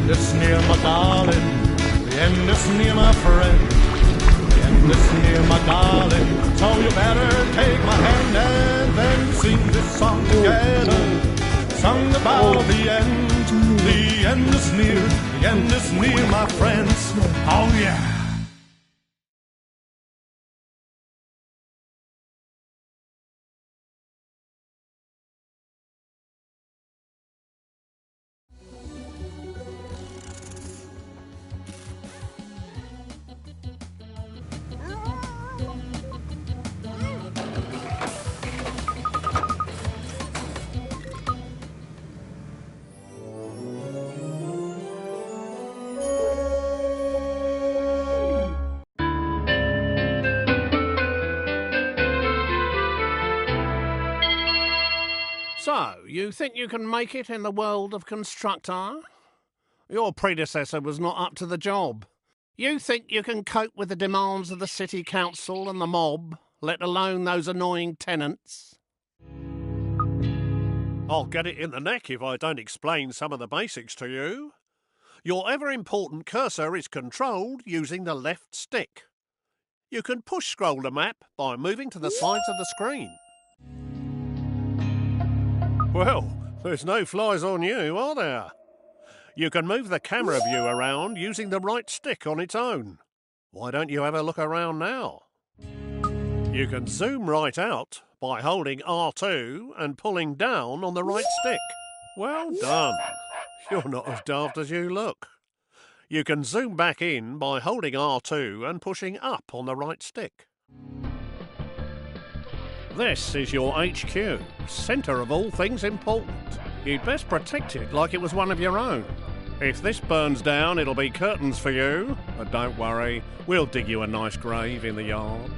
end is near, my darling. The end is near, my friend. The end is near, my darling. So you better take my hand and then sing this song together. Sung about the end. The end is near. The end is near, my friends. Oh yeah. So, you think you can make it in the world of constructor? Your predecessor was not up to the job. You think you can cope with the demands of the city council and the mob, let alone those annoying tenants? I'll get it in the neck if I don't explain some of the basics to you. Your ever-important cursor is controlled using the left stick. You can push-scroll the map by moving to the sides of the screen. Well, there's no flies on you, are there? You can move the camera view around using the right stick on its own. Why don't you have a look around now? You can zoom right out by holding R2 and pulling down on the right stick. Well done. You're not as daft as you look. You can zoom back in by holding R2 and pushing up on the right stick. This is your HQ, centre of all things important. You'd best protect it like it was one of your own. If this burns down, it'll be curtains for you. But don't worry, we'll dig you a nice grave in the yard.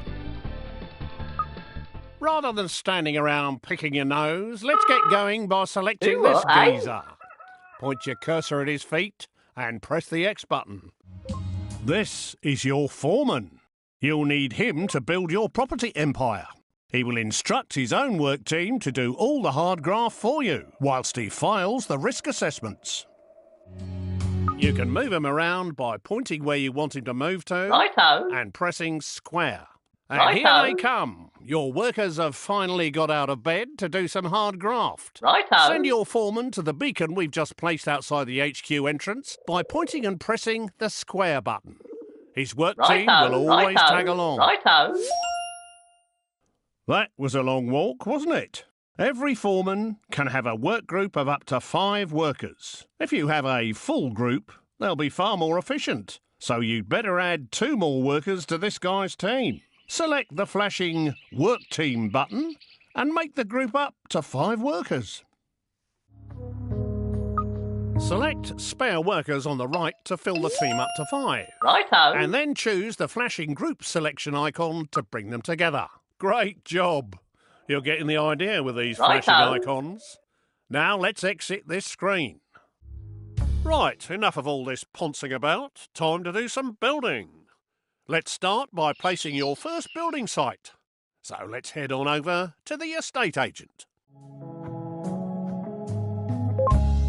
Rather than standing around picking your nose, let's get going by selecting this geezer. Point your cursor at his feet and press the X button. This is your foreman. You'll need him to build your property empire. He will instruct his own work team to do all the hard graft for you, whilst he files the risk assessments. You can move him around by pointing where you want him to move to and pressing square. And here they come. Your workers have finally got out of bed to do some hard graft. Send your foreman to the beacon we've just placed outside the HQ entrance by pointing and pressing the square button. His work team will always tag along. That was a long walk, wasn't it? Every foreman can have a work group of up to 5 workers. If you have a full group, they'll be far more efficient. So you'd better add 2 more workers to this guy's team. Select the flashing Work Team button and make the group up to 5 workers. Select Spare Workers on the right to fill the team up to 5. And then choose the flashing Group Selection icon to bring them together. Great job. You're getting the idea with these flashing icons. Now let's exit this screen. Right, enough of all this poncing about. Time to do some building. Let's start by placing your first building site. So let's head on over to the estate agent.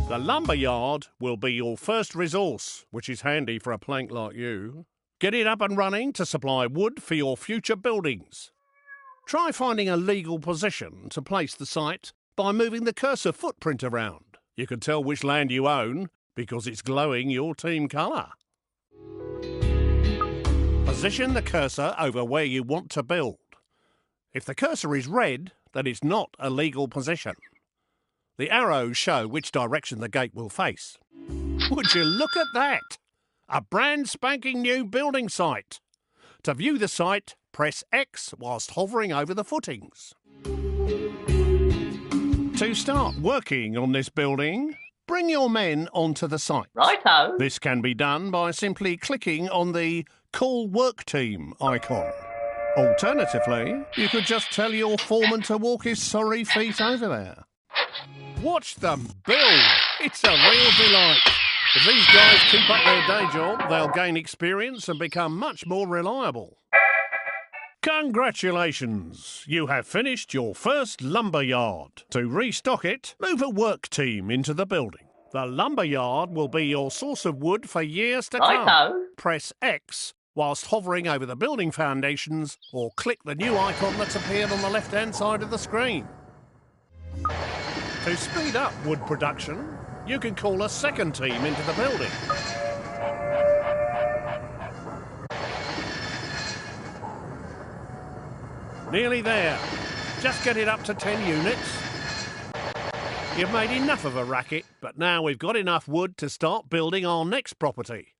The lumber yard will be your first resource, which is handy for a plank like you. Get it up and running to supply wood for your future buildings. Try finding a legal position to place the site by moving the cursor footprint around. You can tell which land you own because it's glowing your team colour. Position the cursor over where you want to build. If the cursor is red, then it's not a legal position. The arrows show which direction the gate will face. Would you look at that? A brand spanking new building site. To view the site, press X whilst hovering over the footings. To start working on this building, bring your men onto the site. This can be done by simply clicking on the Call Work Team icon. Alternatively, you could just tell your foreman to walk his sorry feet over there. Watch them build. It's a real delight. If these guys keep up their day job, they'll gain experience and become much more reliable. Congratulations! You have finished your first lumber yard. To restock it, move a work team into the building. The lumberyard will be your source of wood for years to I come. know. Press X whilst hovering over the building foundations, or click the new icon that's appeared on the left-hand side of the screen. To speed up wood production, you can call a second team into the building. Nearly there. Just get it up to 10 units. You've made enough of a racket, but now we've got enough wood to start building our next property.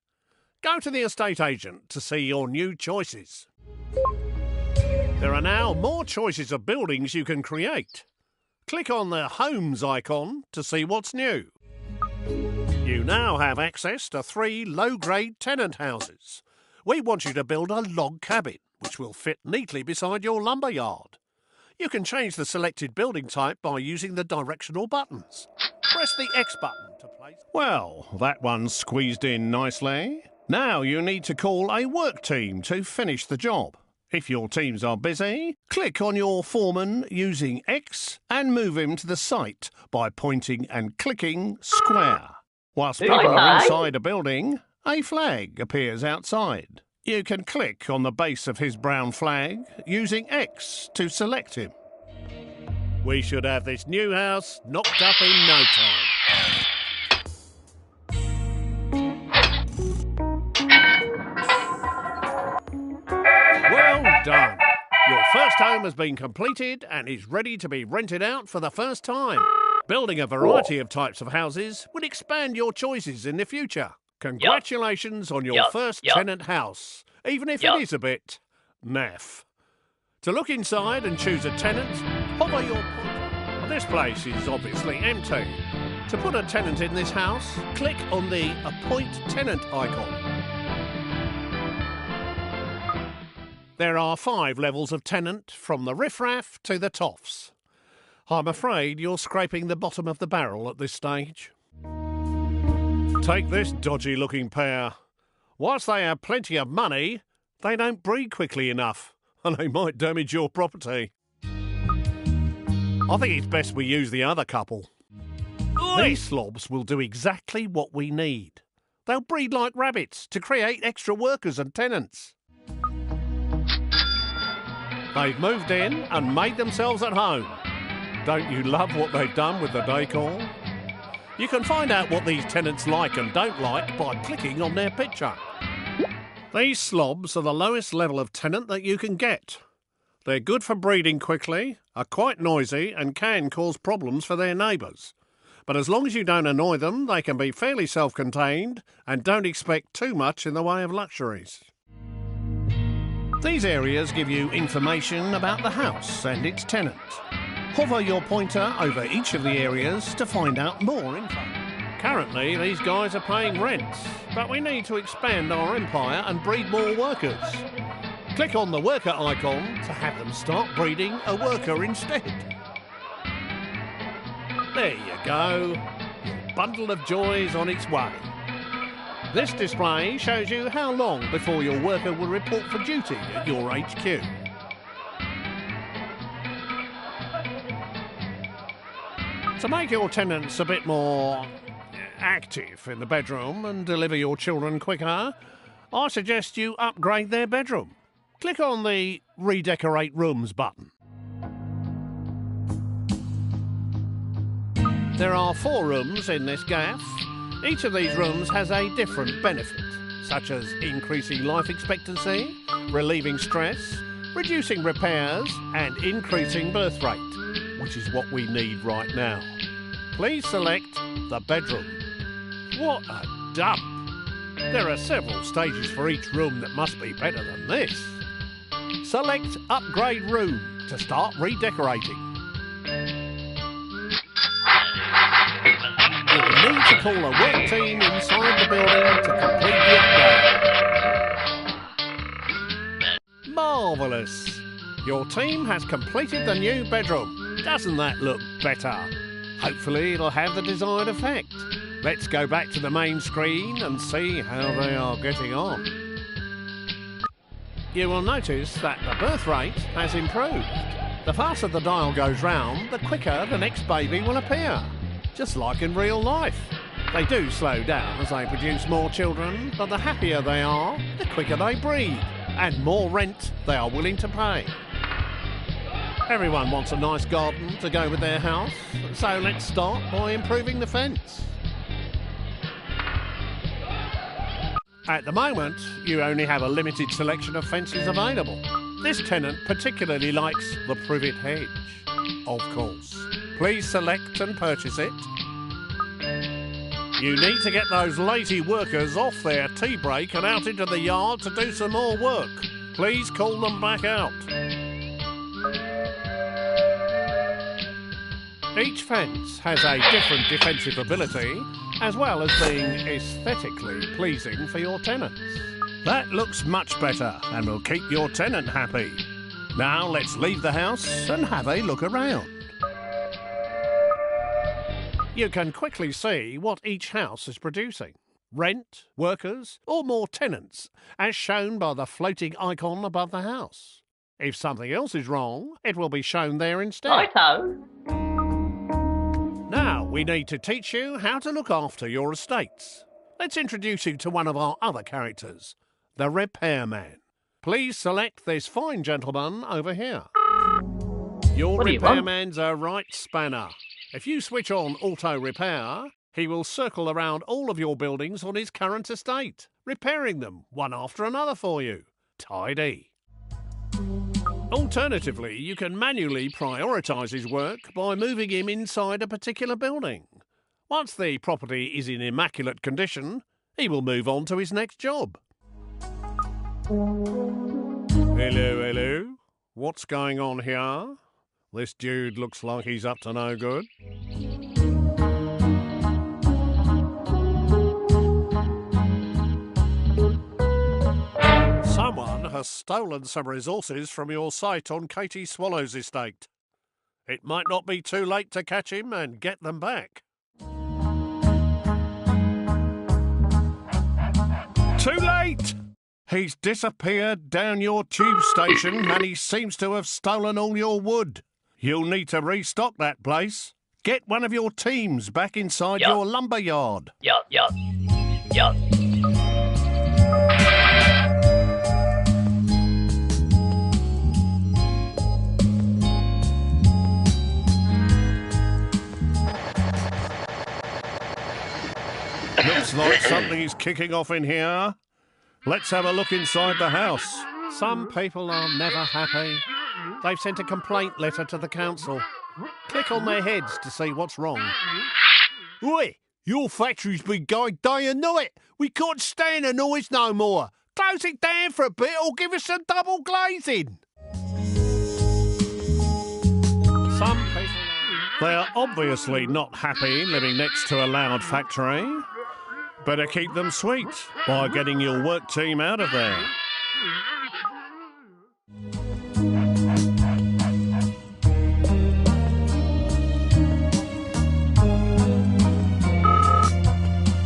Go to the estate agent to see your new choices. There are now more choices of buildings you can create. Click on the Homes icon to see what's new. You now have access to 3 low-grade tenant houses. We want you to build a log cabin, which will fit neatly beside your lumberyard. You can change the selected building type by using the directional buttons. Press the X button to place... Well, that one's squeezed in nicely. Now you need to call a work team to finish the job. If your teams are busy, click on your foreman using X and move him to the site by pointing and clicking square. Whilst people are inside a building, a flag appears outside. You can click on the base of his brown flag using X to select him. We should have this new house knocked up in no time. Well done. Your first home has been completed and is ready to be rented out for the first time. Building a variety of types of houses will expand your choices in the future. Congratulations on your first tenant house, even if it is a bit naff. To look inside and choose a tenant, hover your pointer. This place is obviously empty. To put a tenant in this house, click on the Appoint Tenant icon. There are 5 levels of tenant, from the riffraff to the toffs. I'm afraid you're scraping the bottom of the barrel at this stage. Take this dodgy-looking pair. Whilst they have plenty of money, they don't breed quickly enough, and they might damage your property. I think it's best we use the other couple. Oi! These slobs will do exactly what we need. They'll breed like rabbits to create extra workers and tenants. They've moved in and made themselves at home. Don't you love what they've done with the decor? You can find out what these tenants like and don't like by clicking on their picture. These slobs are the lowest level of tenant that you can get. They're good for breeding quickly, are quite noisy and can cause problems for their neighbours. But as long as you don't annoy them, they can be fairly self-contained and don't expect too much in the way of luxuries. These areas give you information about the house and its tenant. Hover your pointer over each of the areas to find out more info. Currently, these guys are paying rent, but we need to expand our empire and breed more workers. Click on the worker icon to have them start breeding a worker instead. There you go. Your bundle of joy is on its way. This display shows you how long before your worker will report for duty at your HQ. To make your tenants a bit more active in the bedroom and deliver your children quicker, I suggest you upgrade their bedroom. Click on the Redecorate Rooms button. There are 4 rooms in this gaff. Each of these rooms has a different benefit, such as increasing life expectancy, relieving stress, reducing repairs and increasing birth rate, which is what we need right now. Please select the bedroom. What a dump! There are several stages for each room that must be better than this. Select Upgrade Room to start redecorating. You'll need to call a work team inside the building to complete the upgrade. Marvellous! Your team has completed the new bedroom. Doesn't that look better? Hopefully it'll have the desired effect. Let's go back to the main screen and see how they are getting on. You will notice that the birth rate has improved. The faster the dial goes round, the quicker the next baby will appear. Just like in real life. They do slow down as they produce more children, but the happier they are, the quicker they breed, and more rent they are willing to pay. Everyone wants a nice garden to go with their house, so let's start by improving the fence. At the moment, you only have a limited selection of fences available. This tenant particularly likes the privet hedge, of course. Please select and purchase it. You need to get those lazy workers off their tea break and out into the yard to do some more work. Please call them back out. Each fence has a different defensive ability, as well as being aesthetically pleasing for your tenants. That looks much better and will keep your tenant happy. Now let's leave the house and have a look around. You can quickly see what each house is producing. Rent, workers, or more tenants, as shown by the floating icon above the house. If something else is wrong, it will be shown there instead. Righto. Now we need to teach you how to look after your estates. Let's introduce you to one of our other characters, the repairman. Please select this fine gentleman over here. Your repairman's a right spanner. If you switch on auto repair, he will circle around all of your buildings on his current estate, repairing them one after another for you. Tidy. Alternatively, you can manually prioritise his work by moving him inside a particular building. Once the property is in immaculate condition, he will move on to his next job. Hello. What's going on here? This dude looks like he's up to no good. Someone has stolen some resources from your site on Katie Swallow's estate. It might not be too late to catch him and get them back. Too late! He's disappeared down your tube station and he seems to have stolen all your wood. You'll need to restock that place. Get one of your teams back inside your lumber yard. Yup. Looks like something is kicking off in here. Let's have a look inside the house. Some people are never happy. They've sent a complaint letter to the council. Click on their heads to see what's wrong. Oi! Your factory's been going day and night. We can't stand the noise no more. Close it down for a bit or give us some double glazing. Some people... They're obviously not happy living next to a loud factory. Better keep them sweet by getting your work team out of there.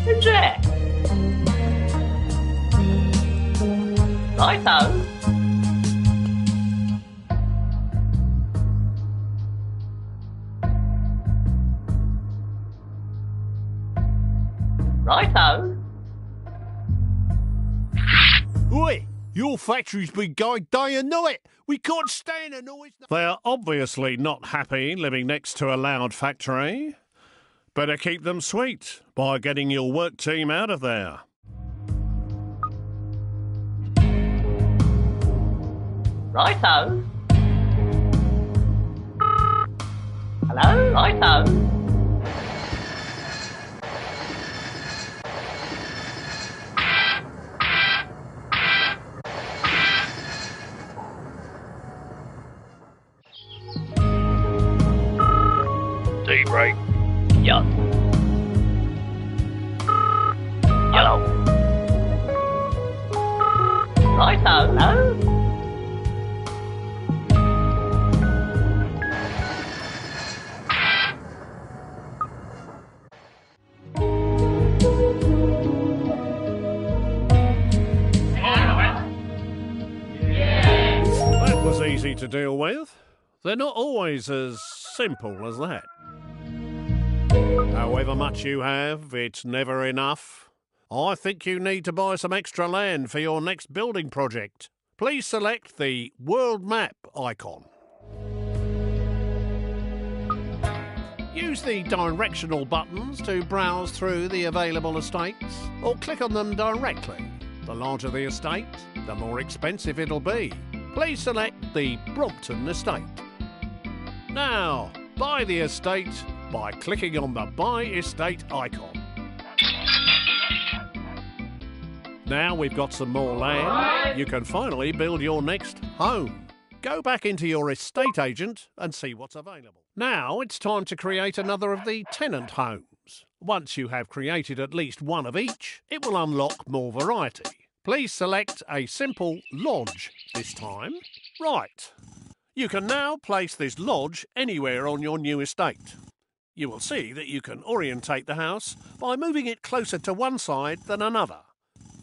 Who's that? Righto. Righto. Oi! Your factory's been going day and night. We can't stand the noise. They're obviously not happy living next to a loud factory. Better keep them sweet by getting your work team out of there. Righto. Hello? Righto. Tea break. Yup. Hello. Righto. Hello? That was easy to deal with. They're not always as simple as that. However much you have, it's never enough. I think you need to buy some extra land for your next building project. Please select the world map icon. Use the directional buttons to browse through the available estates, or click on them directly. The larger the estate, the more expensive it'll be. Please select the Brompton estate. Now, buy the estate by clicking on the Buy Estate icon. Now we've got some more land, you can finally build your next home. Go back into your estate agent and see what's available. Now it's time to create another of the tenant homes. Once you have created at least one of each, it will unlock more variety. Please select a simple lodge this time. Right. You can now place this lodge anywhere on your new estate. You will see that you can orientate the house by moving it closer to one side than another.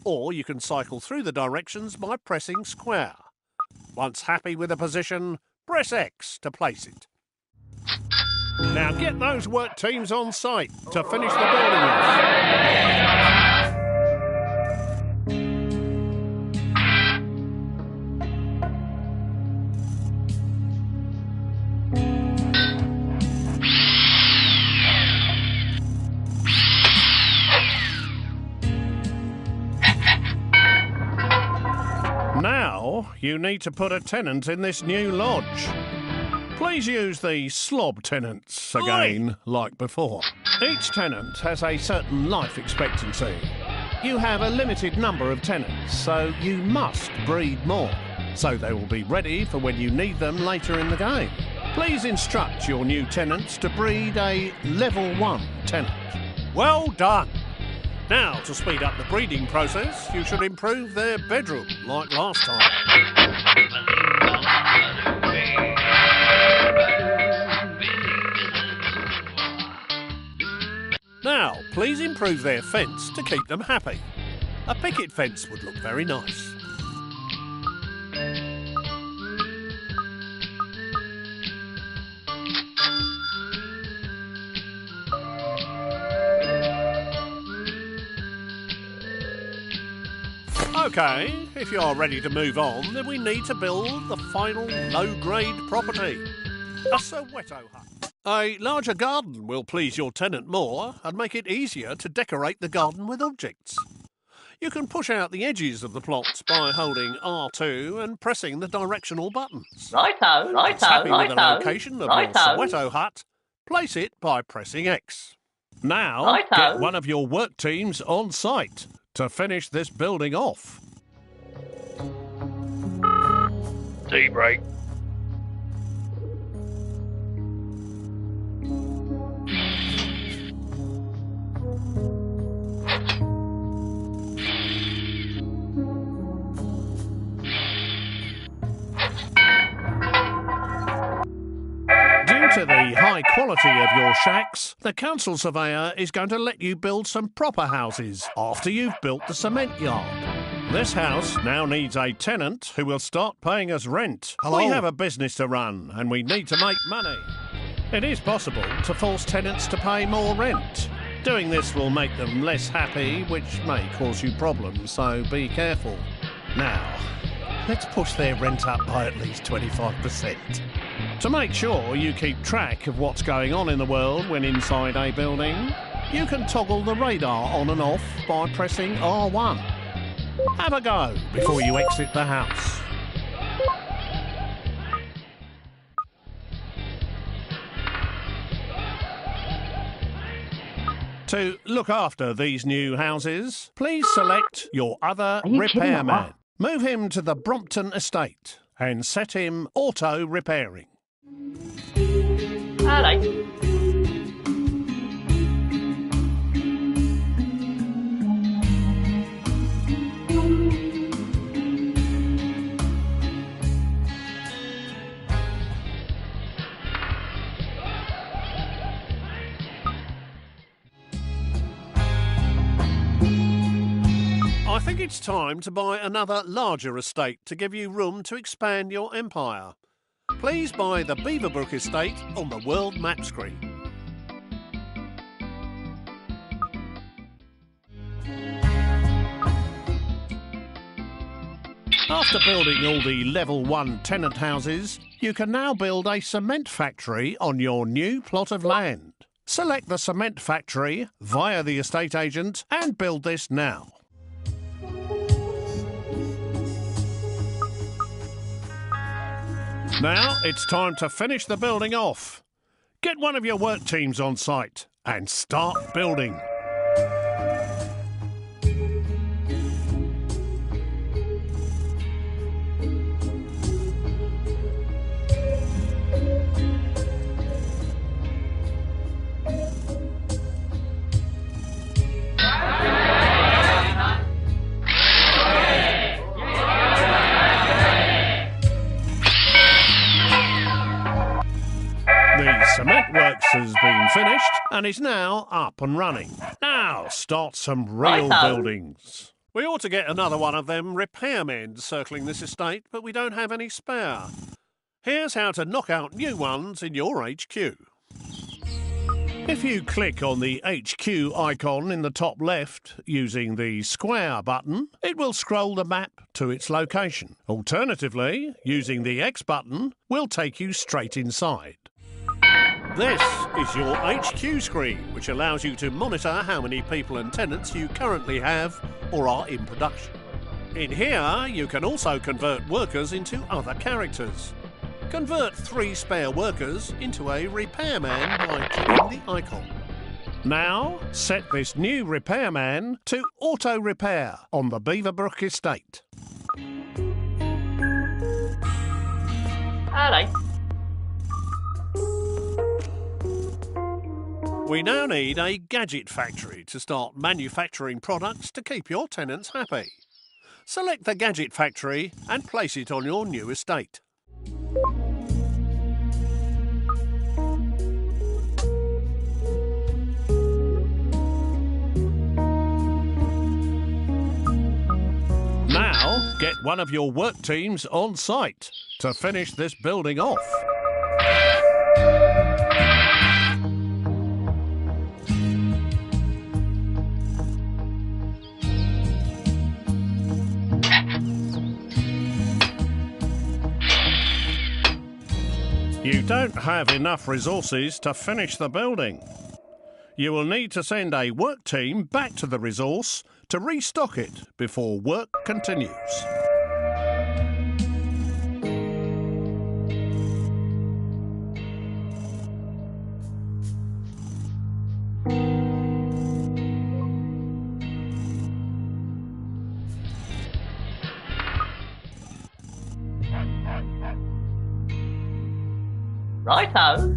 Or you can cycle through the directions by pressing square. Once happy with the position, press X to place it. Now get those work teams on site to finish the building off. Now, you need to put a tenant in this new lodge. Please use the slob tenants again, like before. Each tenant has a certain life expectancy. You have a limited number of tenants, so you must breed more, so they will be ready for when you need them later in the game. Please instruct your new tenants to breed a level 1 tenant. Well done! Now, to speed up the breeding process, you should improve their bedroom, like last time. Now, please improve their fence to keep them happy. A picket fence would look very nice. OK, if you are ready to move on, then we need to build the final low-grade property. A Soweto hut. A larger garden will please your tenant more and make it easier to decorate the garden with objects. You can push out the edges of the plots by holding R2 and pressing the directional buttons. Righto, Once happy with the location of your Soweto hut, place it by pressing X. Now, get one of your work teams on site to finish this building off. Tea break. Due to the high quality of your shacks, the council surveyor is going to let you build some proper houses after you've built the cement yard. This house now needs a tenant who will start paying us rent. Hello? We have a business to run and we need to make money. It is possible to force tenants to pay more rent. Doing this will make them less happy, which may cause you problems, so be careful. Now, let's push their rent up by at least 25%. To make sure you keep track of what's going on in the world when inside a building, you can toggle the radar on and off by pressing R1. Have a go before you exit the house. To look after these new houses, please select your other repairman. Move him to the Brompton estate and set him auto-repairing. Hello. I think it's time to buy another larger estate to give you room to expand your empire. Please buy the Beaverbrook estate on the world map screen. After building all the level 1 tenant houses, you can now build a cement factory on your new plot of land. Select the cement factory via the estate agent and build this now. Now it's time to finish the building off. Get one of your work teams on site and start building. The cement works has been finished and is now up and running. Now start some real buildings. We ought to get another one of them repairmen circling this estate, but we don't have any spare. Here's how to knock out new ones in your HQ. If you click on the HQ icon in the top left using the square button, it will scroll the map to its location. Alternatively, using the X button will take you straight inside. This is your HQ screen, which allows you to monitor how many people and tenants you currently have or are in production. In here, you can also convert workers into other characters. Convert 3 spare workers into a repairman by clicking the icon. Now, set this new repairman to auto-repair on the Beaverbrook estate. Hello. We now need a gadget factory to start manufacturing products to keep your tenants happy. Select the gadget factory and place it on your new estate. Now, get one of your work teams on site to finish this building off. You don't have enough resources to finish the building. You will need to send a work team back to the resource to restock it before work continues. Righto.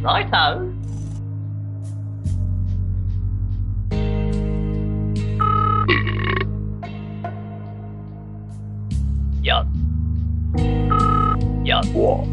Righto. Yup. Yup. What?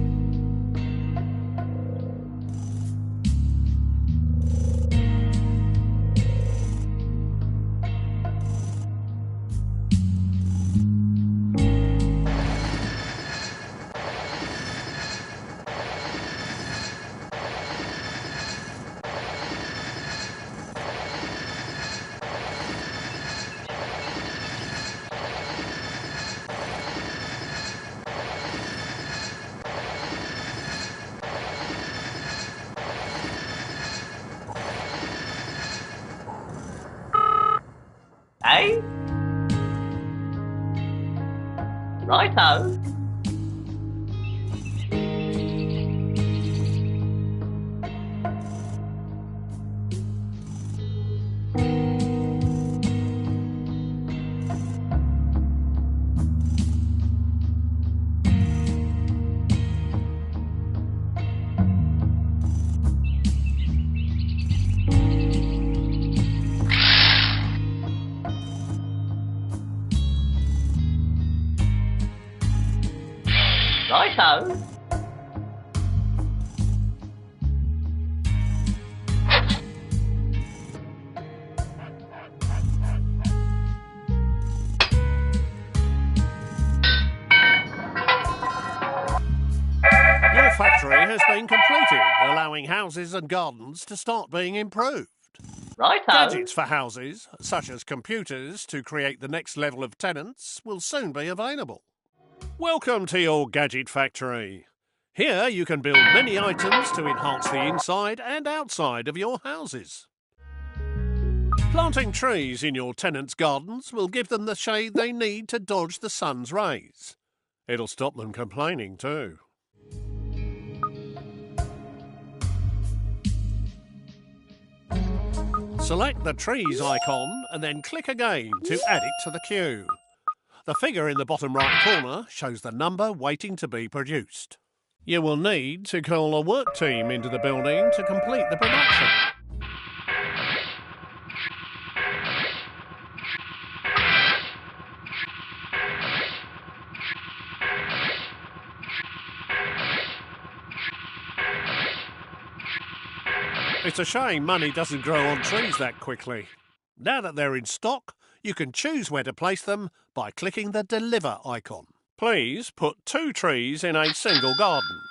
Eh? Righto. Righto. Your factory has been completed, allowing houses and gardens to start being improved. Righto. Gadgets for houses, such as computers to create the next level of tenants, will soon be available. Welcome to your gadget factory. Here you can build many items to enhance the inside and outside of your houses. Planting trees in your tenants' gardens will give them the shade they need to dodge the sun's rays. It'll stop them complaining too. Select the trees icon and then click again to add it to the queue. The figure in the bottom right corner shows the number waiting to be produced. You will need to call a work team into the building to complete the production. It's a shame money doesn't grow on trees that quickly. Now that they're in stock, you can choose where to place them by clicking the Deliver icon. Please put 2 trees in a single garden.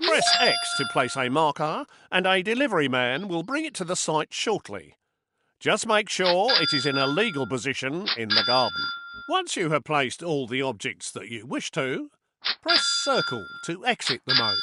Press X to place a marker and a delivery man will bring it to the site shortly. Just make sure it is in a legal position in the garden. Once you have placed all the objects that you wish to, press Circle to exit the mode.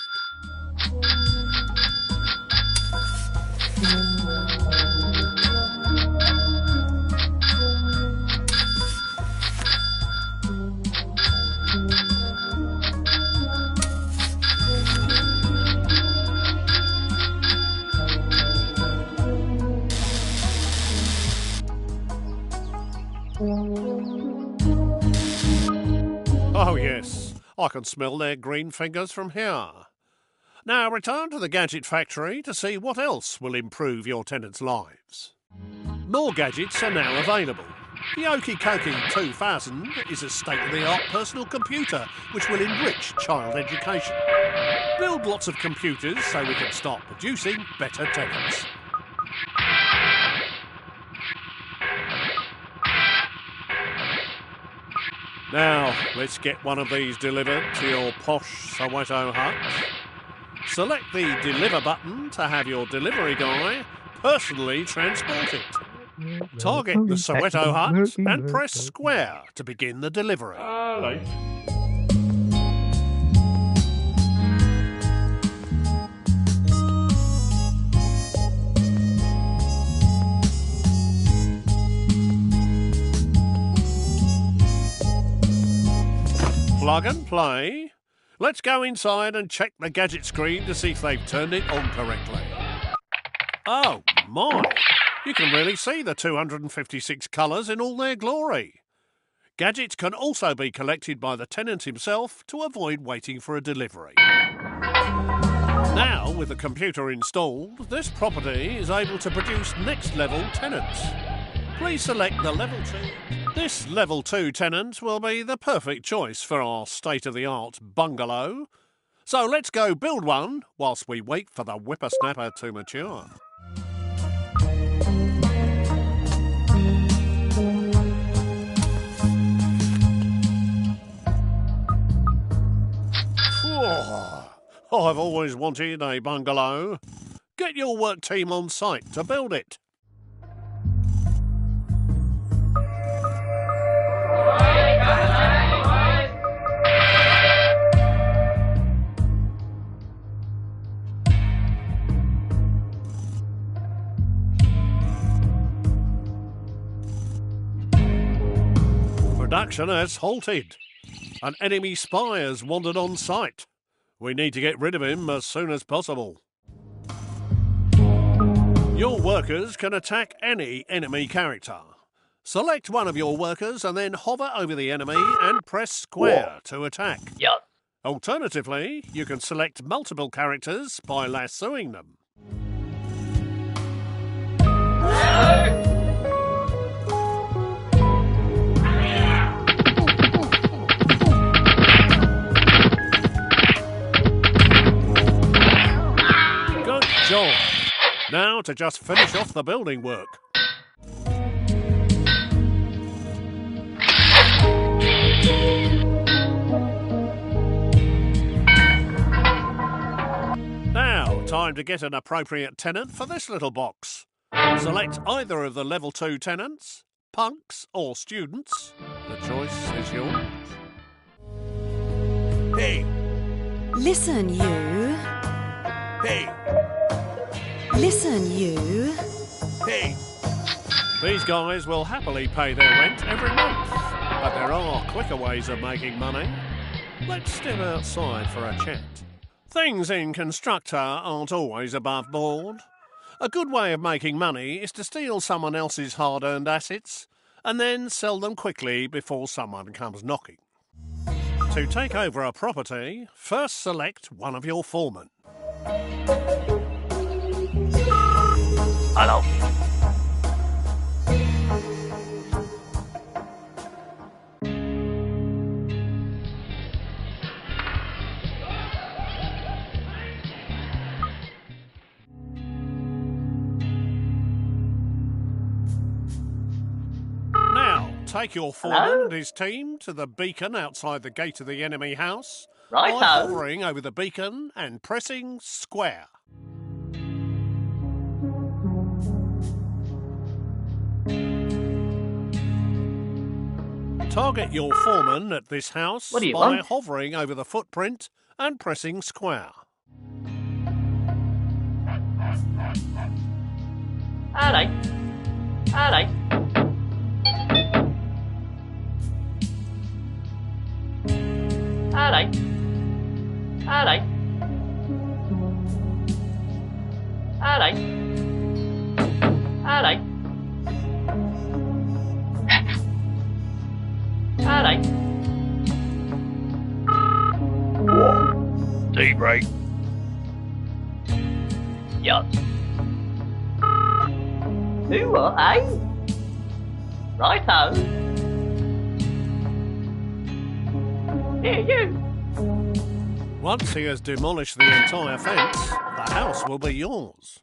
Oh yes, I can smell their green fingers from here. Now return to the gadget factory to see what else will improve your tenants' lives. More gadgets are now available. The Okie Kokie 2000 is a state-of-the-art personal computer which will enrich child education. Build lots of computers so we can start producing better tenants. Now, let's get one of these delivered to your posh Soweto hut. Select the Deliver button to have your delivery guy personally transport it. Target the Soweto hut and press square to begin the delivery. Plug and play. Let's go inside and check the gadget screen to see if they've turned it on correctly. Oh my! You can really see the 256 colours in all their glory. Gadgets can also be collected by the tenant himself to avoid waiting for a delivery. Now, with the computer installed, this property is able to produce next level tenants. Please select the level 2. This level 2 tenant will be the perfect choice for our state-of-the-art bungalow. So let's go build one whilst we wait for the whippersnapper to mature. I've always wanted a bungalow. Get your work team on site to build it. Production has halted. An enemy spy has wandered on site. We need to get rid of him as soon as possible. Your workers can attack any enemy character. Select one of your workers and then hover over the enemy and press square to attack. Yup. Alternatively, you can select multiple characters by lassoing them. Good job. Now to just finish off the building work. Now, time to get an appropriate tenant for this little box. Select either of the level 2 tenants, punks or students. The choice is yours. Hey! Listen, you. Hey! Listen, you. Hey! These guys will happily pay their rent every month, but there are quicker ways of making money. Let's step outside for a chat. Things in Constructor aren't always above board. A good way of making money is to steal someone else's hard-earned assets and then sell them quickly before someone comes knocking. To take over a property, first select one of your foremen. Hello. Now, take your foreman and his team to the beacon outside the gate of the enemy house by Righto. hovering over the beacon and pressing square. Target your foreman at this house What do you by want? hovering over the footprint and pressing square. Alright. Alright. Alright. Alright. Alright. Alright. Alright. Tea break. Yes. Who are I? Righto. Here, you. Once he has demolished the entire fence, the house will be yours.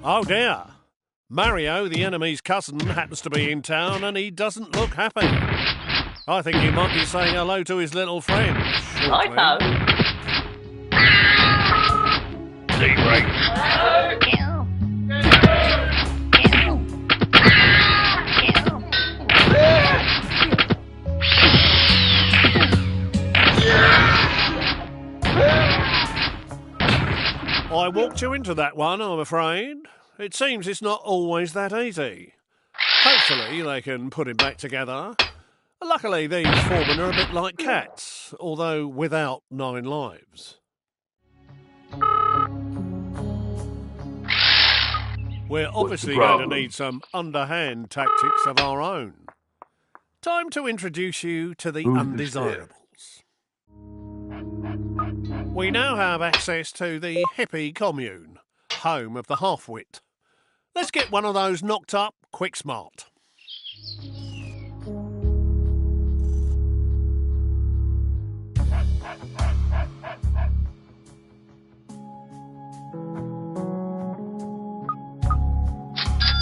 Oh dear! Mario, the enemy's cousin, happens to be in town and he doesn't look happy. I think he might be saying hello to his little friend. shortly. Righto. Tea break. I walked you into that one, I'm afraid. It seems it's not always that easy. Hopefully they can put him back together. Luckily, these foremen are a bit like cats, although without 9 lives. We're obviously going to need some underhand tactics of our own. Time to introduce you to the undesirables. We now have access to the hippie commune, home of the half-wit. Let's get one of those knocked up quick smart.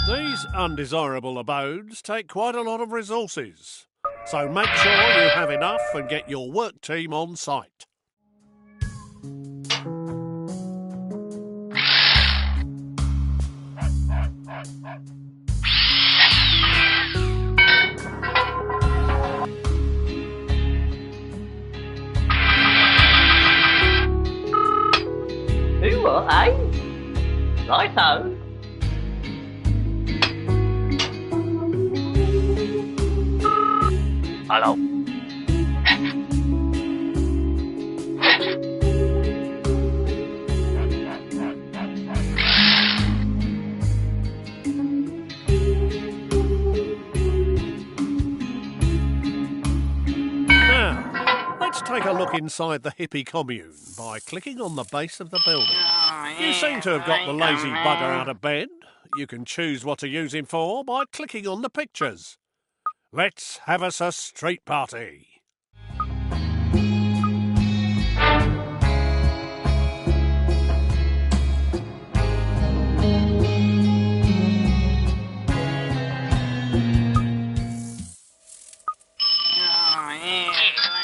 These undesirable abodes take quite a lot of resources, so make sure you have enough and get your work team on site. Who are I? Righto. Hello. Now, let's take a look inside the hippie commune by clicking on the base of the building. You seem to have got the lazy bugger out of bed. You can choose what to use him for by clicking on the pictures. Let's have us a street party.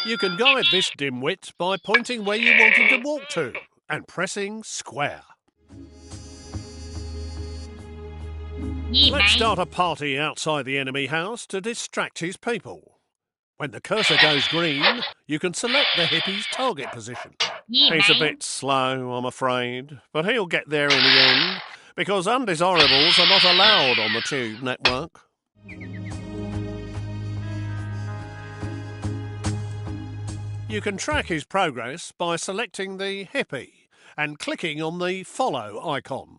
You can guide this dimwit by pointing where you want him to walk to and pressing square. Yeah, Let's mate. start a party outside the enemy house to distract his people. When the cursor goes green, you can select the hippie's target position. Yeah, He's a mate. bit slow, I'm afraid, but he'll get there in the end, because undesirables are not allowed on the Tube network. You can track his progress by selecting the hippie and clicking on the follow icon.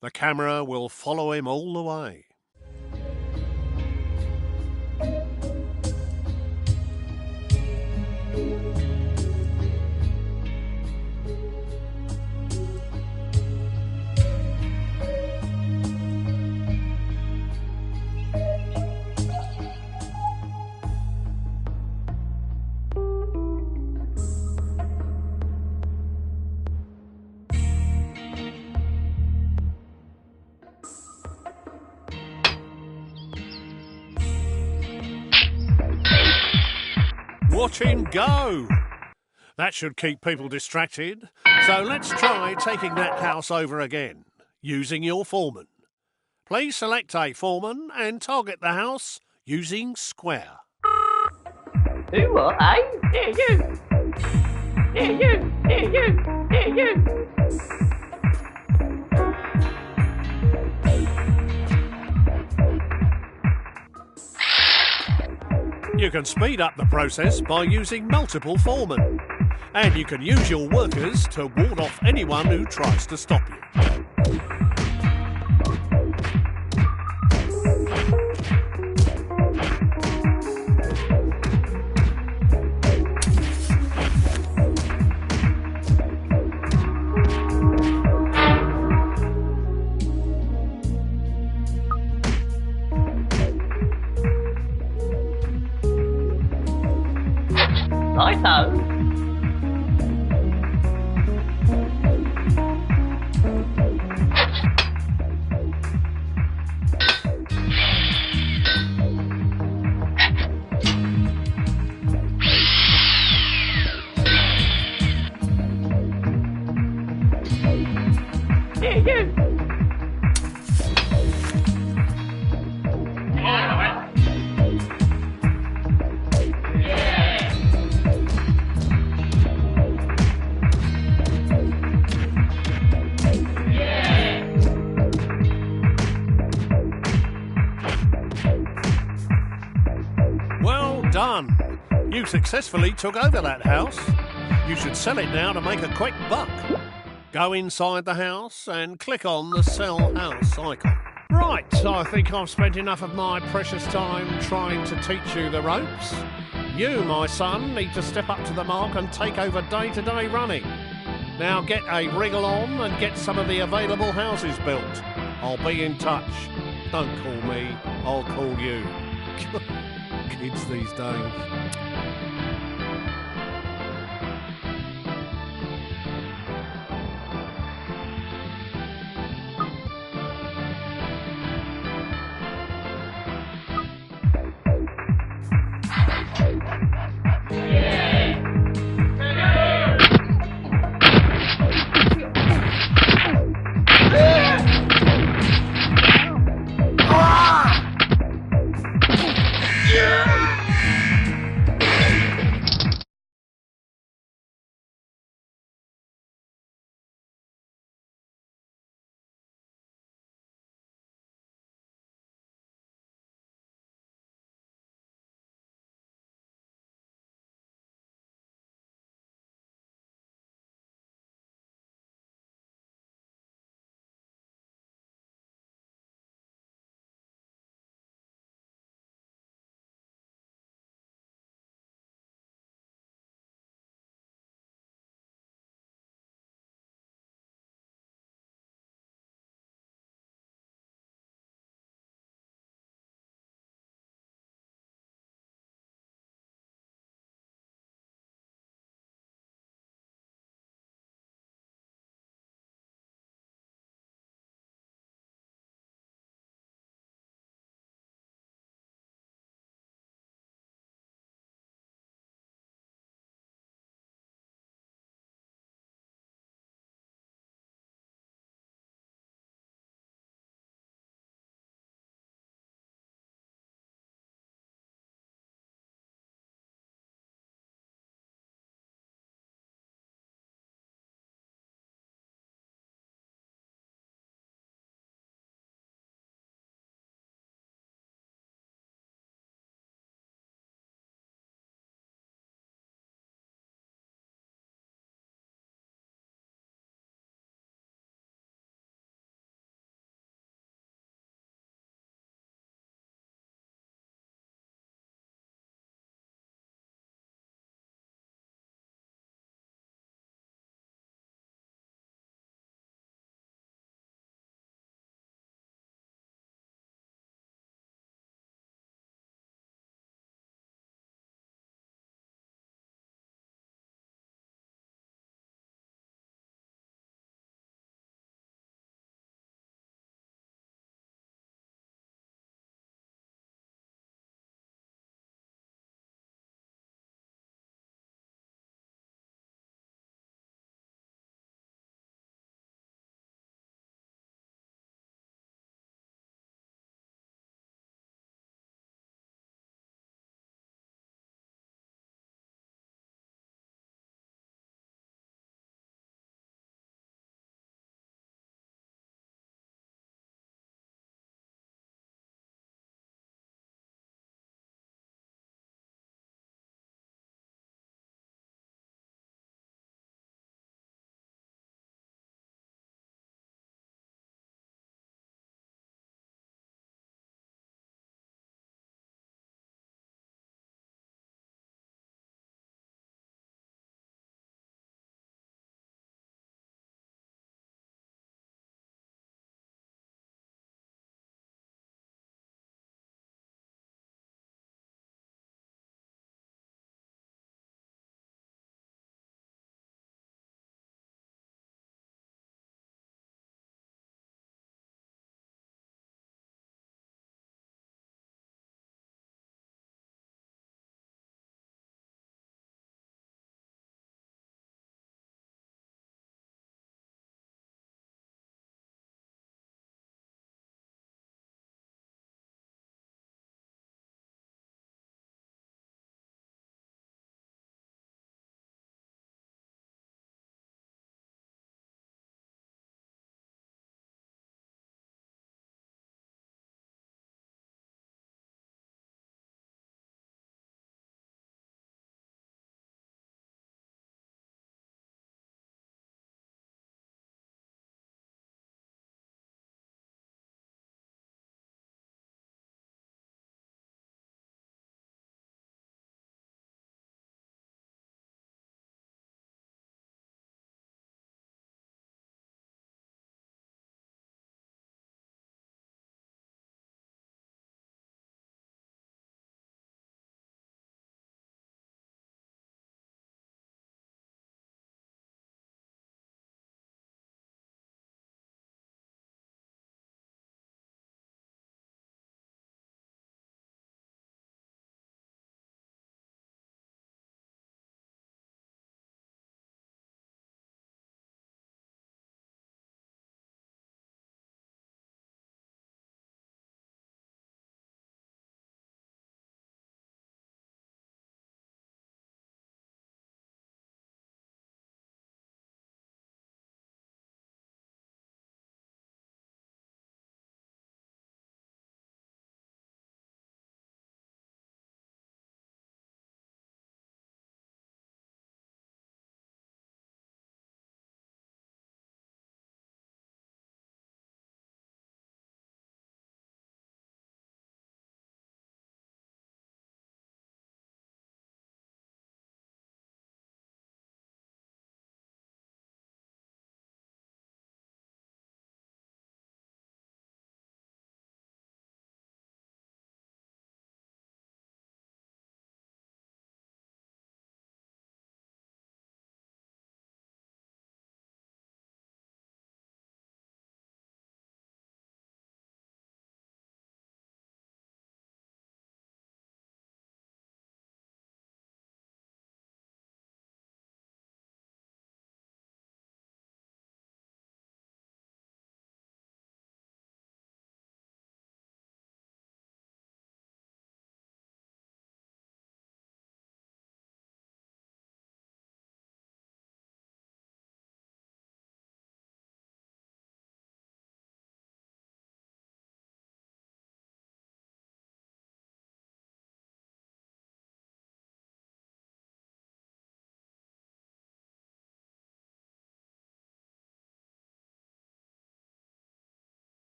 The camera will follow him all the way. Watch him go! That should keep people distracted. So let's try taking that house over again, using your foreman. Please select a foreman and target the house using square. Who what, eh? Here you! Here you! Here you! Here you! You can speed up the process by using multiple foremen. And you can use your workers to ward off anyone who tries to stop you. Righto! Here you! Well done! You successfully took over that house. You should sell it now to make a quick buck. Go inside the house and click on the Sell House icon. Right, I think I've spent enough of my precious time trying to teach you the ropes. You, my son, need to step up to the mark and take over day-to-day running. Now get a wriggle on and get some of the available houses built. I'll be in touch. Don't call me, I'll call you. Kids these days.